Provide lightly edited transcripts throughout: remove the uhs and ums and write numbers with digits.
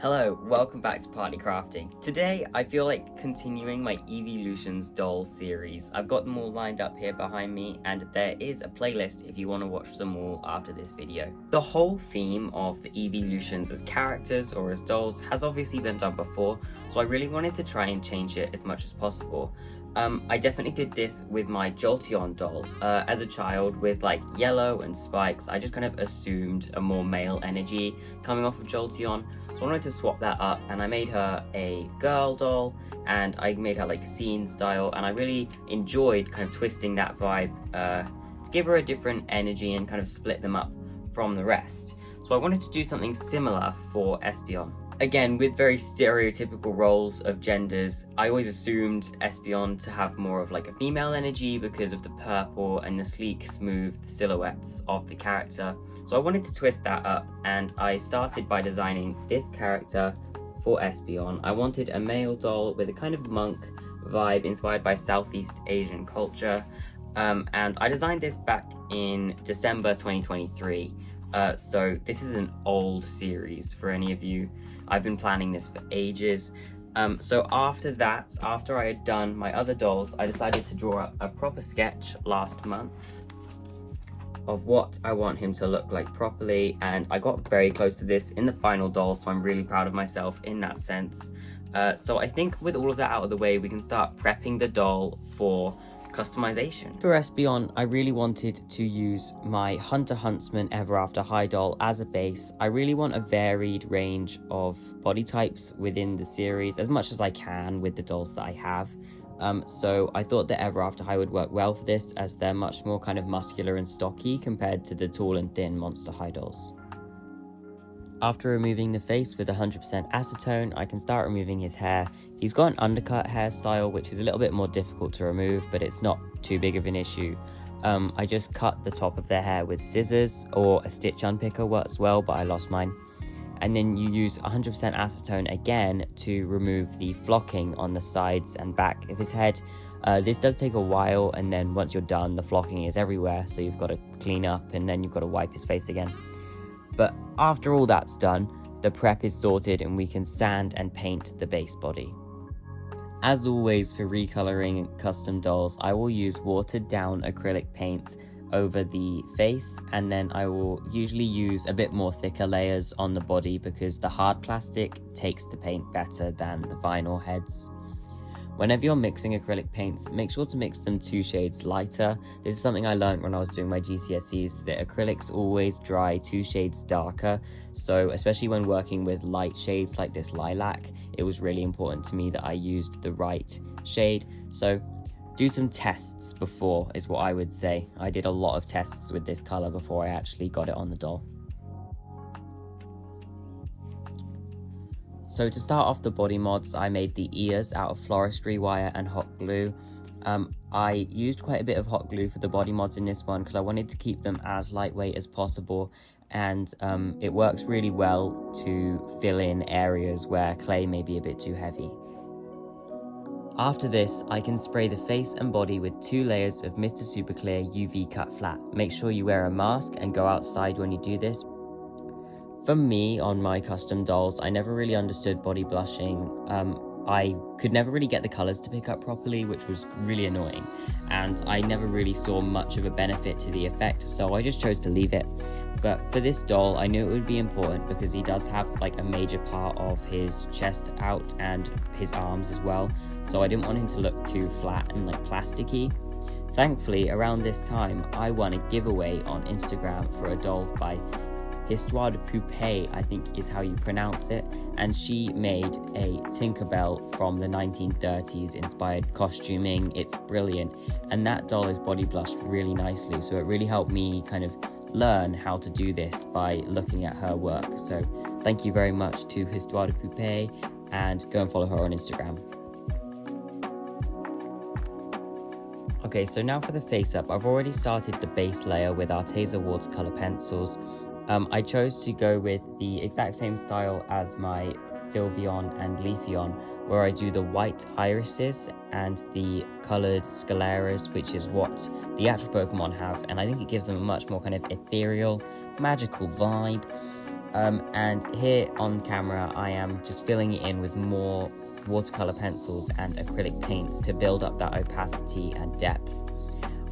Hello, welcome back to Party Crafting. Today, I feel like continuing my eeveelutions doll series. I've got them all lined up here behind me, and there is a playlist if you want to watch them all after this video. The whole theme of the eeveelutions as characters or as dolls has obviously been done before, so I really wanted to try and change it as much as possible. I definitely did this with my Jolteon doll. As a child with like yellow and spikes, I just kind of assumed a more male energy coming off of Jolteon. So I wanted to swap that up, and I made her a girl doll, and I made her like scene style, and I really enjoyed kind of twisting that vibe to give her a different energy and kind of split them up from the rest. So I wanted to do something similar for Espeon. Again, with very stereotypical roles of genders, I always assumed Espeon to have more of like a female energy because of the purple and the sleek, smooth silhouettes of the character. So I wanted to twist that up, and I started by designing this character for Espeon. I wanted a male doll with a kind of monk vibe inspired by Southeast Asian culture, and I designed this back in December 2023. So this is an old series for any of you. I've been planning this for ages. So after I had done my other dolls, I decided to draw up a proper sketch last month of what I want him to look like properly, and I got very close to this in the final doll, so I'm really proud of myself in that sense. So I think with all of that out of the way, we can start prepping the doll for customization. For Espeon, I really wanted to use my Huntsman Ever After High doll as a base. I really want a varied range of body types within the series, as much as I can with the dolls that I have. So I thought that Ever After High would work well for this, as they're much more kind of muscular and stocky compared to the tall and thin Monster High dolls. After removing the face with 100% acetone, I can start removing his hair. He's got an undercut hairstyle, which is a little bit more difficult to remove, but it's not too big of an issue. I just cut the top of their hair with scissors, or a stitch unpicker works well, but I lost mine. And then you use 100% acetone again to remove the flocking on the sides and back of his head. This does take a while, and then once you're done, the flocking is everywhere, so you've got to clean up, and then you've got to wipe his face again. But after all that's done, the prep is sorted and we can sand and paint the base body. As always for recoloring custom dolls, I will use watered down acrylic paint over the face, and then I will usually use a bit more thicker layers on the body because the hard plastic takes the paint better than the vinyl heads. Whenever you're mixing acrylic paints, make sure to mix them 2 shades lighter. This is something I learned when I was doing my GCSEs, that acrylics always dry 2 shades darker. So especially when working with light shades like this lilac, it was really important to me that I used the right shade. So do some tests before is what I would say. I did a lot of tests with this color before I actually got it on the doll. So to start off the body mods, I made the ears out of floristry wire and hot glue. I used quite a bit of hot glue for the body mods in this one because I wanted to keep them as lightweight as possible, and it works really well to fill in areas where clay may be a bit too heavy. After this, I can spray the face and body with 2 layers of Mr. Super Clear UV Cut Flat. Make sure you wear a mask and go outside when you do this. For me, on my custom dolls, I never really understood body blushing. I could never really get the colors to pick up properly, which was really annoying, and I never really saw much of a benefit to the effect, so I just chose to leave it. But for this doll, I knew it would be important because he does have like a major part of his chest out and his arms as well, so I didn't want him to look too flat and like plasticky. Thankfully, around this time, I won a giveaway on Instagram for a doll by Histoire de Poupée, I think is how you pronounce it, and she made a Tinkerbell from the 1930s inspired costuming. It's brilliant, and that doll is body blushed really nicely, so it really helped me kind of learn how to do this by looking at her work. So thank you very much to Histoire de Poupée, and go and follow her on Instagram. Okay, so now for the face up. I've already started the base layer with Arteza Ward's color pencils. I chose to go with the exact same style as my Sylveon and Leafeon, where I do the white irises and the coloured scaleras, which is what the actual Pokemon have, and I think it gives them a much more kind of ethereal, magical vibe. And here on camera I am just filling it in with more watercolor pencils and acrylic paints to build up that opacity and depth.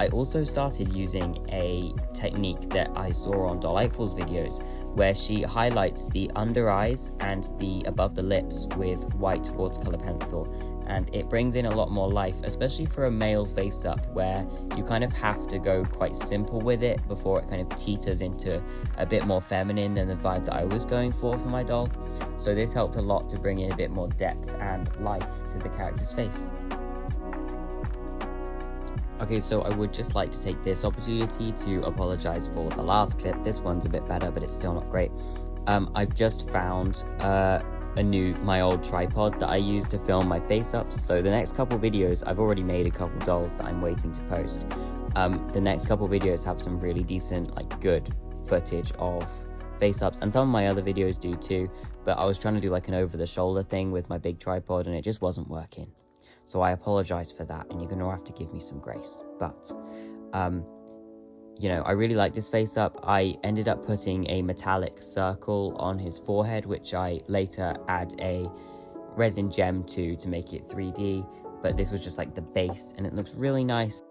I also started using a technique that I saw on Delightful's videos, where she highlights the under eyes and the above the lips with white watercolor pencil, and it brings in a lot more life, especially for a male face up where you kind of have to go quite simple with it before it kind of teeters into a bit more feminine than the vibe that I was going for my doll. So this helped a lot to bring in a bit more depth and life to the character's face. Okay, so I would just like to take this opportunity to apologize for the last clip. This one's a bit better, but it's still not great. I've just found my old tripod that I use to film my face-ups. So the next couple videos, I've already made a couple dolls that I'm waiting to post. The next couple videos have some really decent, like good footage of face-ups, and some of my other videos do too, but I was trying to do like an over-the-shoulder thing with my big tripod and it just wasn't working. So I apologize for that, and you're going to have to give me some grace. But, you know, I really like this face up. I ended up putting a metallic circle on his forehead, which I later add a resin gem to make it 3D. But this was just like the base, and it looks really nice.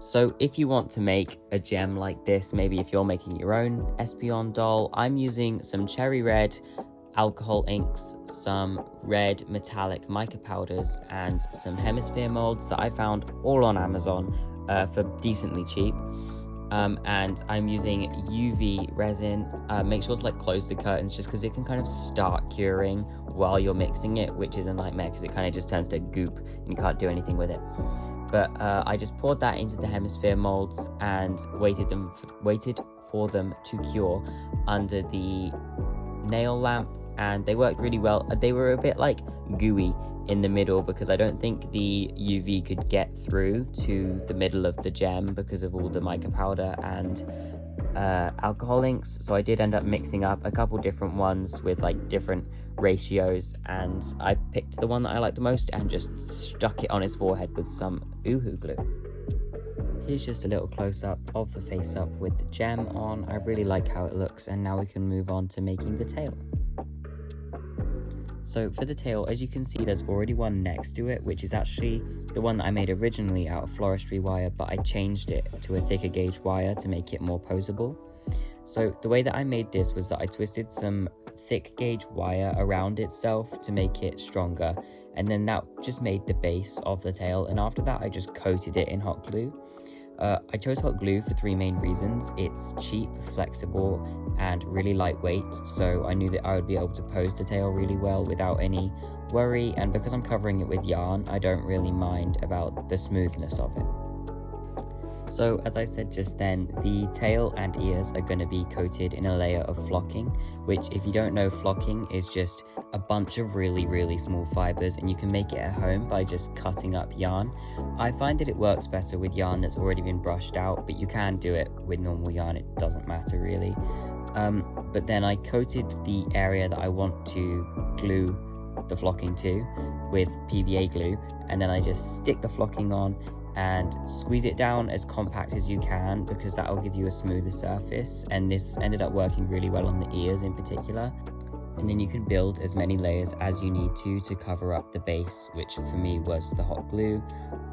So if you want to make a gem like this, maybe if you're making your own Espeon doll, I'm using some cherry red alcohol inks, some red metallic mica powders, and some hemisphere molds that I found all on Amazon for decently cheap. And I'm using UV resin. Make sure to like close the curtains just because it can kind of start curing while you're mixing it, which is a nightmare because it kind of just turns to goop and you can't do anything with it. But I just poured that into the hemisphere molds and waited for them to cure under the nail lamp, and they worked really well. They were a bit like gooey in the middle because I don't think the UV could get through to the middle of the gem because of all the mica powder and alcohol inks. So I did end up mixing up a couple different ones with like different ratios, and I picked the one that I liked the most and just stuck it on his forehead with some OOAK glue. Here's just a little close-up of the face up with the gem on. I really like how it looks, and now we can move on to making the tail. So for the tail, as you can see, there's already one next to it, which is actually the one that I made originally out of floristry wire, but I changed it to a thicker gauge wire to make it more posable. So the way that I made this was that I twisted some thick gauge wire around itself to make it stronger, and then that just made the base of the tail, and after that I just coated it in hot glue. I chose hot glue for three main reasons. It's cheap, flexible, and really lightweight, so I knew that I would be able to pose the tail really well without any worry, and because I'm covering it with yarn, I don't really mind about the smoothness of it. So as I said just then, the tail and ears are going to be coated in a layer of flocking, which if you don't know, flocking is just a bunch of really small fibers, and you can make it at home by just cutting up yarn. I find that it works better with yarn that's already been brushed out, but you can do it with normal yarn, it doesn't matter really. But then I coated the area that I want to glue the flocking to with PVA glue, and then I just stick the flocking on and squeeze it down as compact as you can because that will give you a smoother surface, and this ended up working really well on the ears in particular. And then you can build as many layers as you need to cover up the base, which for me was the hot glue,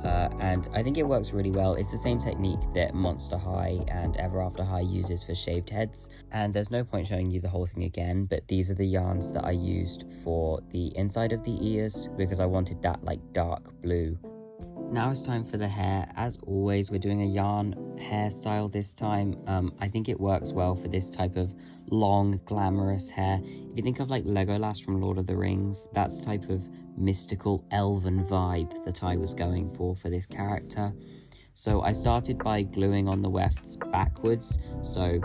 and I think it works really well. It's the same technique that Monster High and Ever After High uses for shaved heads, and there's no point showing you the whole thing again, but these are the yarns that I used for the inside of the ears because I wanted that like dark blue. Now it's time for the hair. As always, we're doing a yarn hairstyle this time. I think it works well for this type of long, glamorous hair. If you think of like Legolas from Lord of the Rings, that's the type of mystical elven vibe that I was going for this character. So I started by gluing on the wefts backwards, so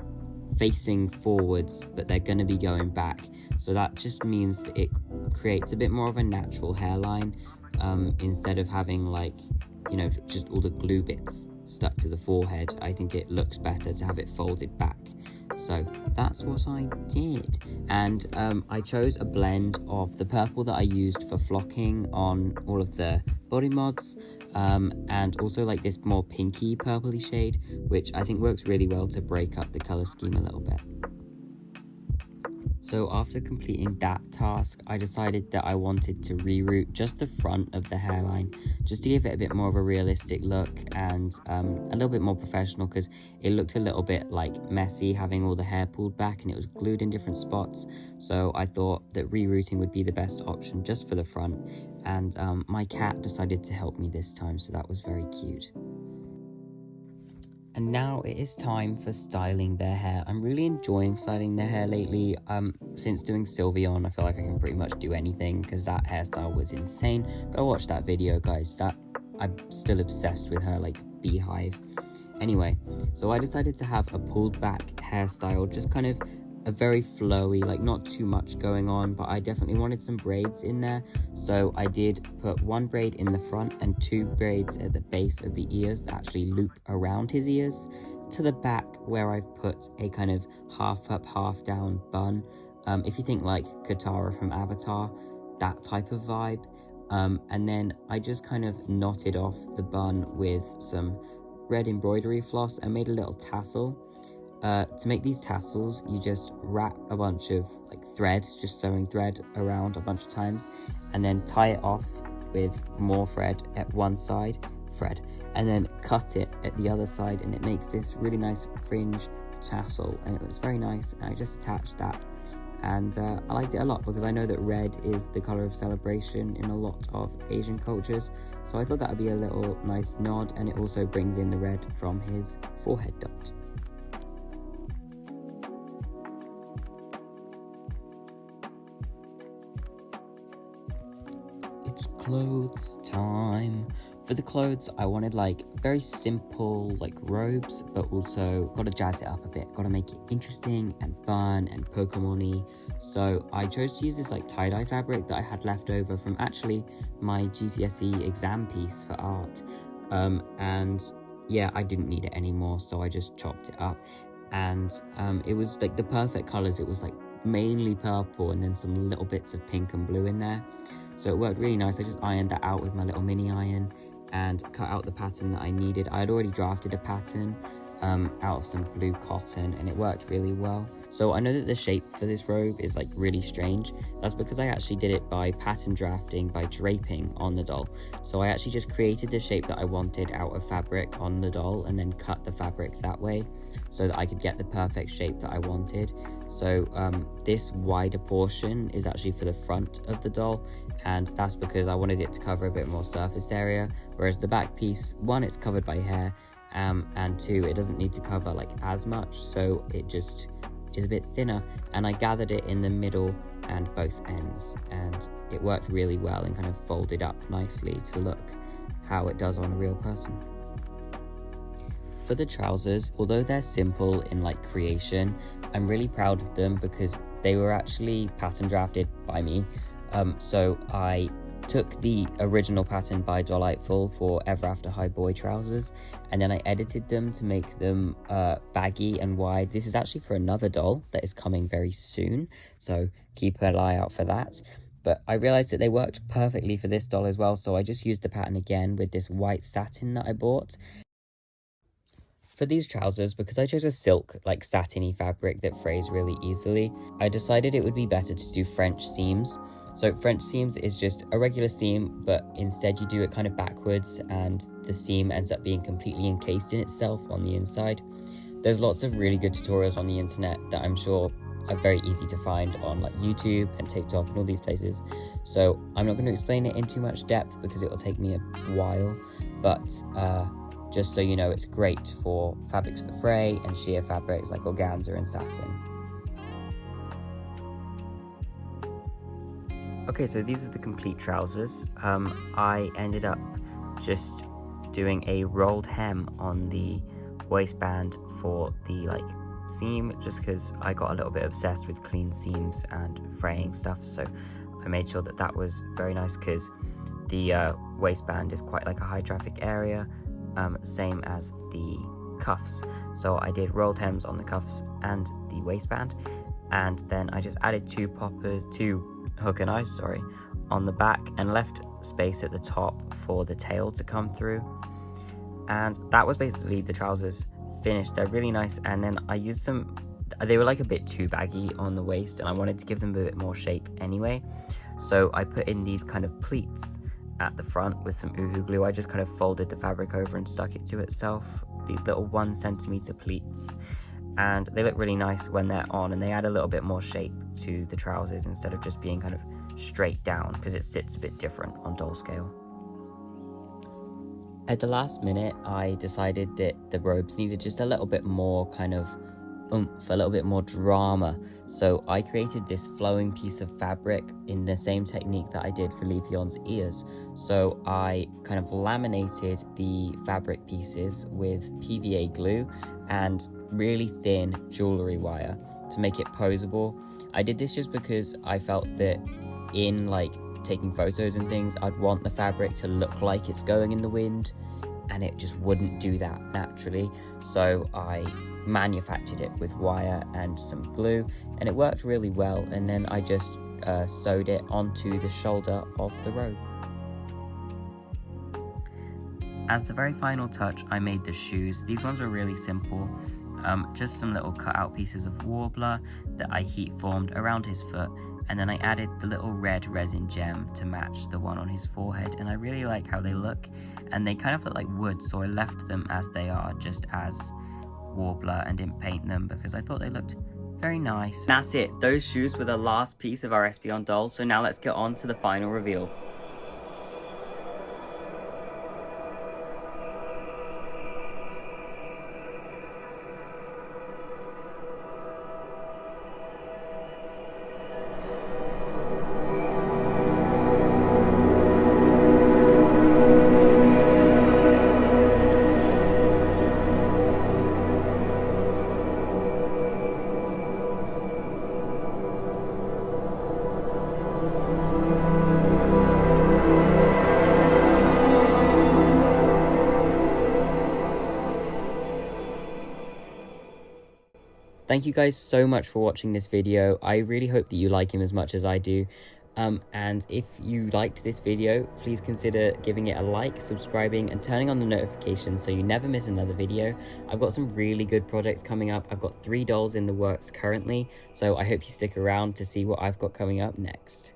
facing forwards, but they're going to be going back. So that just means that it creates a bit more of a natural hairline. Instead of having like, you know, just all the glue bits stuck to the forehead, I think it looks better to have it folded back. So that's what I did, and I chose a blend of the purple that I used for flocking on all of the body mods, and also like this more pinky purpley shade, which I think works really well to break up the color scheme a little bit. So after completing that task, I decided that I wanted to reroot just the front of the hairline, just to give it a bit more of a realistic look and a little bit more professional, because it looked a little bit like messy having all the hair pulled back and it was glued in different spots. So I thought that rerooting would be the best option just for the front, and my cat decided to help me this time, so that was very cute. And now it is time for styling their hair. I'm really enjoying styling their hair lately. Since doing Sylveon, I feel like I can pretty much do anything because that hairstyle was insane. Go watch that video, guys. I'm still obsessed with her, like, beehive. Anyway, so I decided to have a pulled back hairstyle, just kind of a very flowy, like not too much going on, but I definitely wanted some braids in there. So I did put one braid in the front and two braids at the base of the ears that actually loop around his ears to the back, where I've put a kind of half up, half down bun. If you think like Katara from Avatar, that type of vibe. And then I just kind of knotted off the bun with some red embroidery floss and made a little tassel. To make these tassels, you just wrap a bunch of like thread, just sewing thread around a bunch of times, and then tie it off with more thread at one side, and then cut it at the other side, and it makes this really nice fringe tassel, and it looks very nice. And I just attached that, and I liked it a lot because I know that red is the color of celebration in a lot of Asian cultures, so I thought that would be a little nice nod, and it also brings in the red from his forehead dot. It's clothes time. For the clothes, I wanted like very simple like robes, but also got to jazz it up a bit, got to make it interesting and fun and Pokemon-y. So I chose to use this like tie-dye fabric that I had left over from actually my GCSE exam piece for art. And yeah, I didn't need it anymore, so I just chopped it up. And it was like the perfect colors. It was like mainly purple and then some little bits of pink and blue in there. So it worked really nice. I just ironed that out with my little mini iron and cut out the pattern that I needed. I had already drafted a pattern out of some blue cotton, and it worked really well. So I know that the shape for this robe is like really strange. That's because I actually did it by pattern drafting, by draping on the doll. So I actually just created the shape that I wanted out of fabric on the doll and then cut the fabric that way so that I could get the perfect shape that I wanted. So this wider portion is actually for the front of the doll, and that's because I wanted it to cover a bit more surface area, whereas the back piece, one, it's covered by hair, and two, it doesn't need to cover like as much, so it just is a bit thinner. And I gathered it in the middle and both ends, and it worked really well and kind of folded up nicely to look how it does on a real person. For the trousers, although they're simple in like creation, I'm really proud of them because they were actually pattern drafted by me. So I took the original pattern by Delightful for Ever After High boy trousers, and then I edited them to make them baggy and wide. This is actually for another doll that is coming very soon, so keep an eye out for that. But I realized that they worked perfectly for this doll as well, so I just used the pattern again with this white satin that I bought. For these trousers, because I chose a silk, like satiny fabric that frays really easily, I decided it would be better to do French seams. So French seams is just a regular seam, but instead you do it kind of backwards and the seam ends up being completely encased in itself on the inside. There's lots of really good tutorials on the internet that I'm sure are very easy to find on like YouTube and TikTok and all these places. So I'm not going to explain it in too much depth because it will take me a while, but just so you know, it's great for fabrics that fray and sheer fabrics like organza and satin. Okay, so these are the complete trousers. I ended up just doing a rolled hem on the waistband for the like seam, just because I got a little bit obsessed with clean seams and fraying stuff. So I made sure that that was very nice because the waistband is quite like a high traffic area, same as the cuffs. So I did rolled hems on the cuffs and the waistband, and then I just added two hook and eyes, on the back, and left space at the top for the tail to come through. And that was basically the trousers finished. They're really nice. And then I used some they were like a bit too baggy on the waist, and I wanted to give them a bit more shape anyway. So I put in these kind of pleats at the front with some Uhu glue. I just kind of folded the fabric over and stuck it to itself. These little 1 centimeter pleats, and they look really nice when they're on, and they add a little bit more shape to the trousers instead of just being kind of straight down, because it sits a bit different on doll scale. At the last minute, I decided that the robes needed just a little bit more kind of oomph, a little bit more drama. So I created this flowing piece of fabric in the same technique that I did for Leafeon's ears. So I kind of laminated the fabric pieces with PVA glue and really thin jewelry wire to make it posable. I did this just because I felt that in like taking photos and things, I'd want the fabric to look like it's going in the wind, and it just wouldn't do that naturally. So I manufactured it with wire and some glue, and it worked really well. And then I just sewed it onto the shoulder of the robe. As the very final touch, I made the shoes. These ones were really simple. Just some little cut out pieces of warbler that I heat formed around his foot, and then I added the little red resin gem to match the one on his forehead, and I really like how they look, and they kind of look like wood, so I left them as they are, just as warbler, and didn't paint them because I thought they looked very nice. That's it, those shoes were the last piece of our Espeon doll, so now let's get on to the final reveal. Thank you guys so much for watching this video. I really hope that you like him as much as I do. And if you liked this video, please consider giving it a like, subscribing, and turning on the notifications so you never miss another video. I've got some really good projects coming up. I've got 3 dolls in the works currently, so I hope you stick around to see what I've got coming up next.